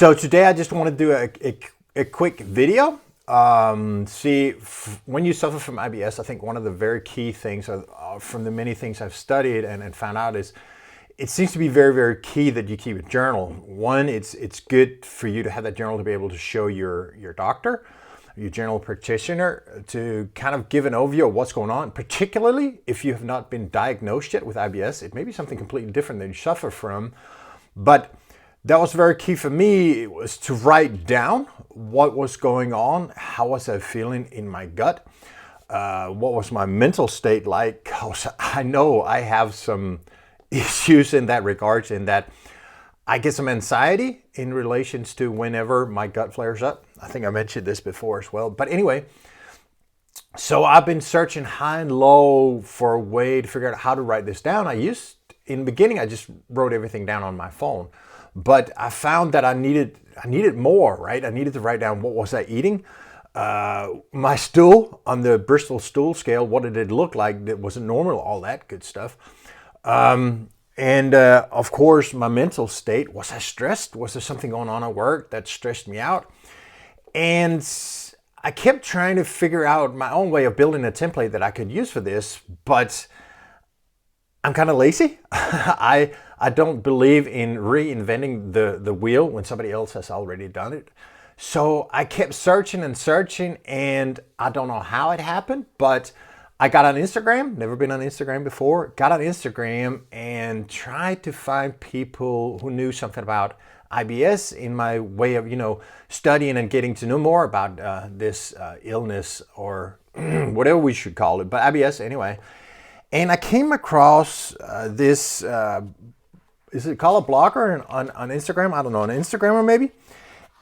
So today I just want to do a quick video. When you suffer from IBS, I think one of the very key things from the many things I've studied and found out is it seems to be very, very key that you keep a journal. One, it's good for you to have that journal to be able to show your doctor, your general practitioner, to kind of give an overview of what's going on, particularly if you have not been diagnosed yet with IBS. It may be something completely different that you suffer from, but that was very key for me. It was to write down what was going on, how was I feeling in my gut, what was my mental state like, because I know I have some issues in that regards, in that I get some anxiety in relations to whenever my gut flares up. I think I mentioned this before as well. But anyway, so I've been searching high and low for a way to figure out how to write this down. In the beginning, I just wrote everything down on my phone. But I found that I needed more, right? I needed to write down what was I eating. My stool on the Bristol stool scale, what did it look like? That wasn't normal, all that good stuff. Of course, my mental state. Was I stressed? Was there something going on at work that stressed me out? And I kept trying to figure out my own way of building a template that I could use for this, but I'm kind of lazy. I don't believe in reinventing the wheel when somebody else has already done it. So I kept searching and searching, and I don't know how it happened, but I got on Instagram, never been on Instagram before, got on Instagram and tried to find people who knew something about IBS in my way of, studying and getting to know more about this illness, or whatever we should call it, but IBS anyway. And I came across this, is it called a blogger on Instagram? I don't know, an Instagrammer maybe?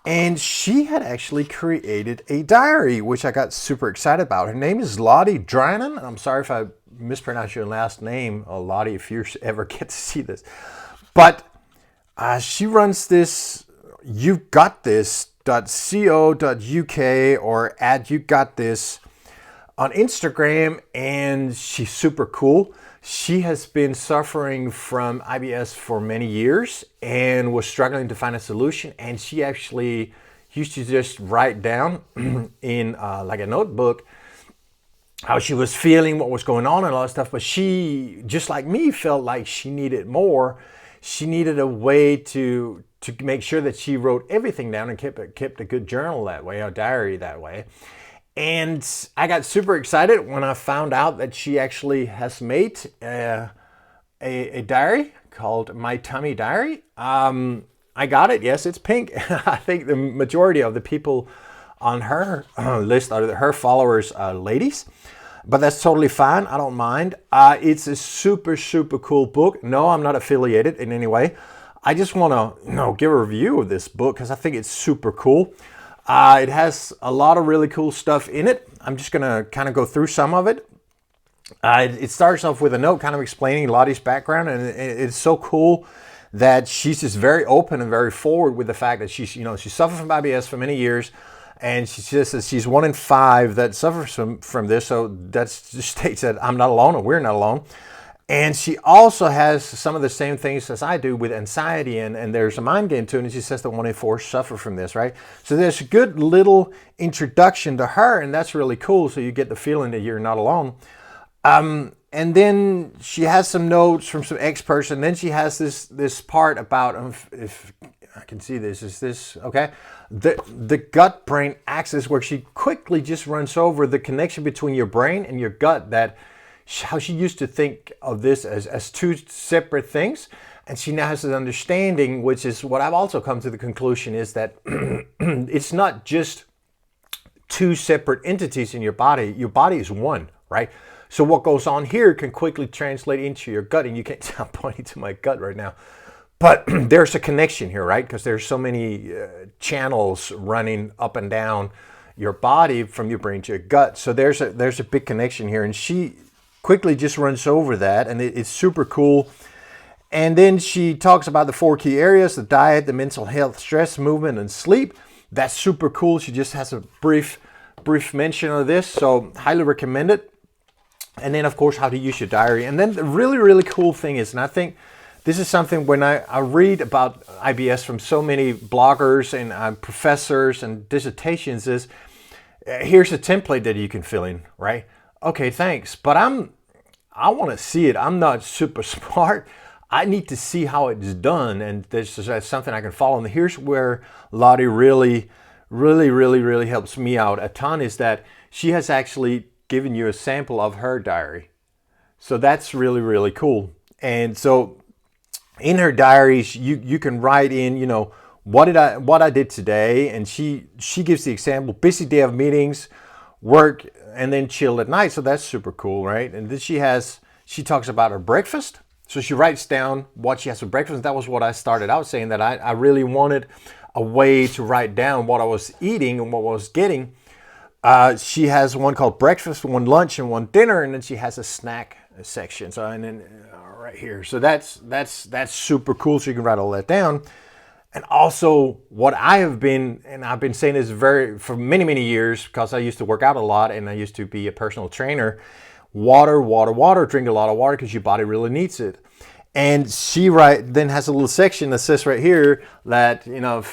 And she had actually created a diary, which I got super excited about. Her name is Lottie Drynan. I'm sorry if I mispronounced your last name, Lottie, if you ever get to see this. But she runs this YouGotThis.co.uk or @YouGotThis on Instagram, and she's super cool. She has been suffering from IBS for many years and was struggling to find a solution. And she actually used to just write down in like a notebook how she was feeling, what was going on and all that stuff. But she, just like me, felt like she needed more. She needed a way to make sure that she wrote everything down and kept a good journal that way, a diary that way. And I got super excited when I found out that she actually has made a diary called My Tummy Diary. I got it. Yes, it's pink. I think the majority of the people on her list are her followers are ladies, but that's totally fine. I don't mind. It's a super, super cool book. No, I'm not affiliated in any way. I just want to give a review of this book because I think it's super cool. It has a lot of really cool stuff in it. I'm just going to kind of go through some of it. It starts off with a note kind of explaining Lottie's background, and it's so cool that she's just very open and very forward with the fact that she suffered from IBS for many years, and she says that she's 1 in 5 that suffers from this, so that just states that I'm not alone, or we're not alone. And she also has some of the same things as I do with anxiety, and there's a mind game to it, and she says that 1 in 4 suffer from this, right? So there's a good little introduction to her, and that's really cool, so you get the feeling that you're not alone. And then she has some notes from some experts, and then she has this part about, if I can see this, is this, okay? The gut-brain axis, where she quickly just runs over the connection between your brain and your gut, how she used to think of this as two separate things. And she now has an understanding, which is what I've also come to the conclusion, is that it's not just two separate entities in your body. Your body is one, right? So what goes on here can quickly translate into your gut. And you can't, I'm pointing to my gut right now. But there's a connection here, right? Because there's so many channels running up and down your body from your brain to your gut. So there's a big connection here. And she quickly just runs over that, and it's super cool. And then she talks about the 4 key areas: the diet, the mental health, stress, movement, and sleep. That's super cool. She just has a brief mention of this, so highly recommend it. And then, of course, how to use your diary. And then the really, really cool thing is, and I think this is something when I read about IBS from so many bloggers and professors and dissertations is, here's a template that you can fill in, right? Okay, thanks. But I want to see it. I'm not super smart. I need to see how it's done, and this is something I can follow. And here's where Lottie really helps me out a ton, is that she has actually given you a sample of her diary. So that's really cool. And so in her diaries, you can write in, you know, what I did today, and she gives the example: busy day of meetings, work, and then chill at night. So that's super cool, right? And then she talks about her breakfast. So she writes down what she has for breakfast. That was what I started out saying, that I really wanted a way to write down what I was eating and what I was getting. She has one called breakfast, one lunch, and one dinner, and then she has a snack section. So, and then right here. So that's super cool. So you can write all that down. And also what I've been saying is for many years, because I used to work out a lot and I used to be a personal trainer: water, drink a lot of water because your body really needs it. And she then has a little section that says right here that, you know,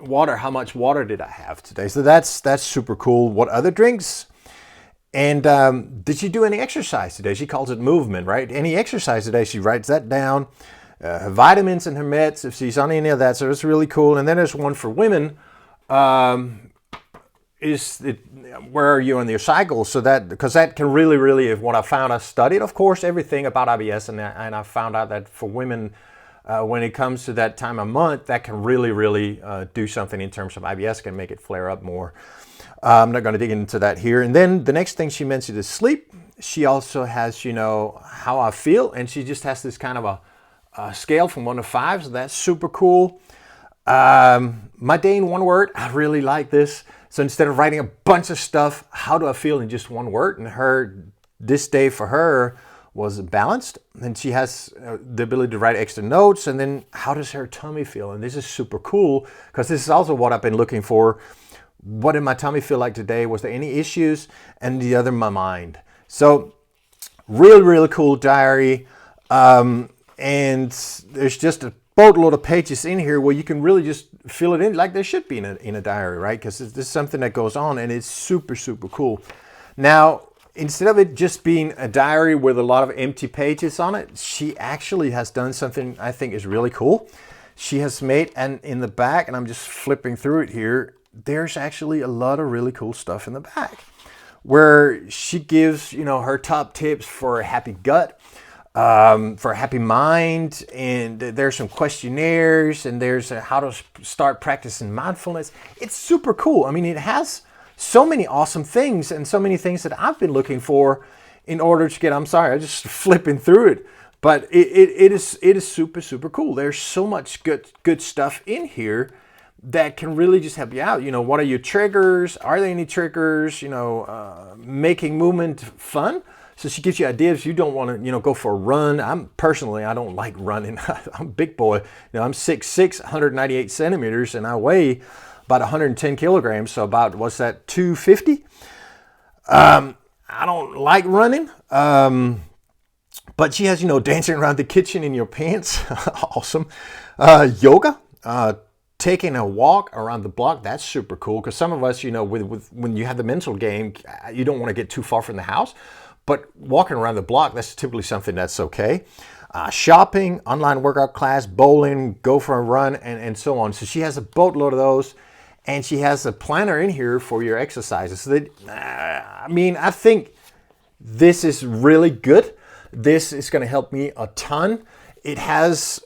water, how much water did I have today? So that's super cool. What other drinks? And did you do any exercise today? She calls it movement, right? Any exercise today, she writes that down. Her vitamins and her meds, if she's on any of that. So it's really cool. And then there's one for women. Where are you on your cycle? So that, because that can really, if what I found, I studied, of course, everything about IBS, and I found out that for women, when it comes to that time of month, that can really do something in terms of IBS, can make it flare up more. I'm not going to dig into that here. And then the next thing she mentioned is sleep. She also has, you know, how I feel, and she just has this kind of a scale from 1 to 5, so that's super cool. My day in one word, I really like this. So instead of writing a bunch of stuff, how do I feel in just one word? And this day for her was balanced. And she has the ability to write extra notes. And then how does her tummy feel? And this is super cool, because this is also what I've been looking for. What did my tummy feel like today? Was there any issues? And the other, my mind. So really cool diary. And there's just a boatload of pages in here where you can really just fill it in like there should be in a diary, right? Because this is something that goes on, and it's super cool. Now, instead of it just being a diary with a lot of empty pages on it, she actually has done something I think is really cool. She has made, and in the back, and I'm just flipping through it here, there's actually a lot of really cool stuff in the back where she gives, you know, her top tips for a happy gut, for a happy mind, and there's some questionnaires, and there's how to start practicing mindfulness. It's super cool. I mean, it has so many awesome things, and so many things that I've been looking for in order to get, I'm sorry, I'm just flipping through it, but it is super cool. There's so much good stuff in here that can really just help you out. You know, what are your triggers? Are there any triggers? You know, making movement fun. So she gives you ideas. You don't want to, you know, go for a run. I don't like running. I'm a big boy. You know, I'm 6'6", 198 centimeters, and I weigh about 110 kilograms. So about, what's that, 250? I don't like running. But she has, you know, dancing around the kitchen in your pants. Awesome. Yoga. Taking a walk around the block. That's super cool. Because some of us, you know, when you have the mental game, you don't want to get too far from the house. But walking around the block, that's typically something that's okay. Shopping, online workout class, bowling, go for a run, and so on. So she has a boatload of those, and she has a planner in here for your exercises. So I think this is really good. This is going to help me a ton. It has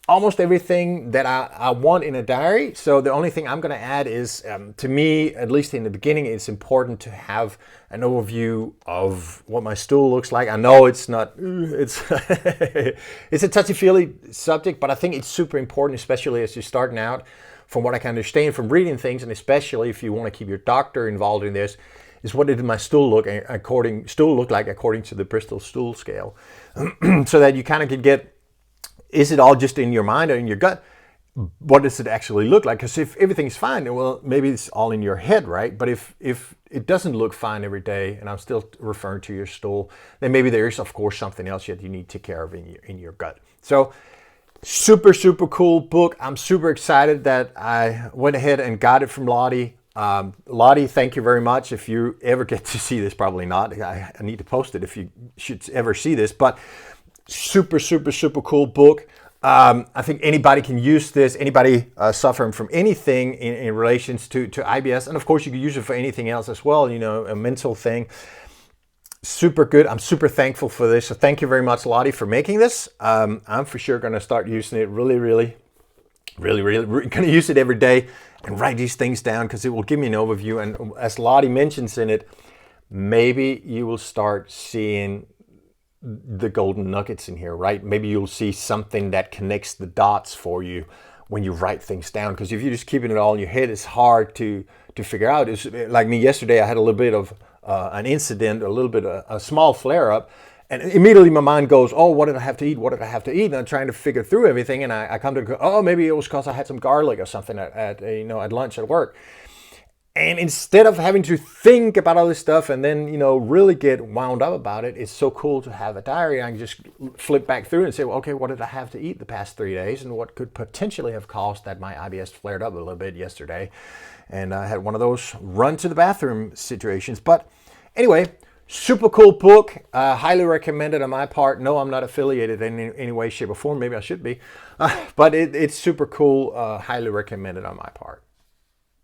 almost everything that I want in a diary. So the only thing I'm going to add is, to me, at least in the beginning, it's important to have an overview of what my stool looks like. I know it's not, it's a touchy-feely subject, but I think it's super important, especially as you're starting out. From what I can understand from reading things, and especially if you want to keep your doctor involved in this, is what did my stool look like according to the Bristol Stool Scale, so that you kind of could get, is it all just in your mind or in your gut? What does it actually look like? Because if everything's fine, well, maybe it's all in your head, right? But if it doesn't look fine every day, and I'm still referring to your stool, then maybe there is, of course, something else that you need to take care of in your gut. So Super, super cool book. I'm super excited that I went ahead and got it from Lottie. Lottie, thank you very much. If you ever get to see this, probably not. I need to post it if you should ever see this. But super, super, super cool book. I think anybody can use this. Anybody suffering from anything in relations to IBS. And of course, you can use it for anything else as well, you know, a mental thing. Super good. I'm super thankful for this. So thank you very much, Lottie, for making this. I'm for sure going to start using it really going to use it every day and write these things down because it will give me an overview. And as Lottie mentions in it, maybe you will start seeing the golden nuggets in here, right? Maybe you'll see something that connects the dots for you when you write things down. Because if you're just keeping it all in your head, it's hard to figure out. It's like me yesterday, I had a little bit of an incident, a little bit of a small flare up. And immediately my mind goes, oh, what did I have to eat? What did I have to eat? And I'm trying to figure through everything. And I come to, oh, maybe it was because I had some garlic or something at lunch at work. And instead of having to think about all this stuff and then, really get wound up about it, it's so cool to have a diary. I can just flip back through and say, well, okay, what did I have to eat the past 3 days? And what could potentially have caused that my IBS flared up a little bit yesterday? And I had one of those run to the bathroom situations. But anyway, super cool book. Highly recommended on my part. No, I'm not affiliated in any way, shape, or form. Maybe I should be. But it's super cool. Highly recommended on my part.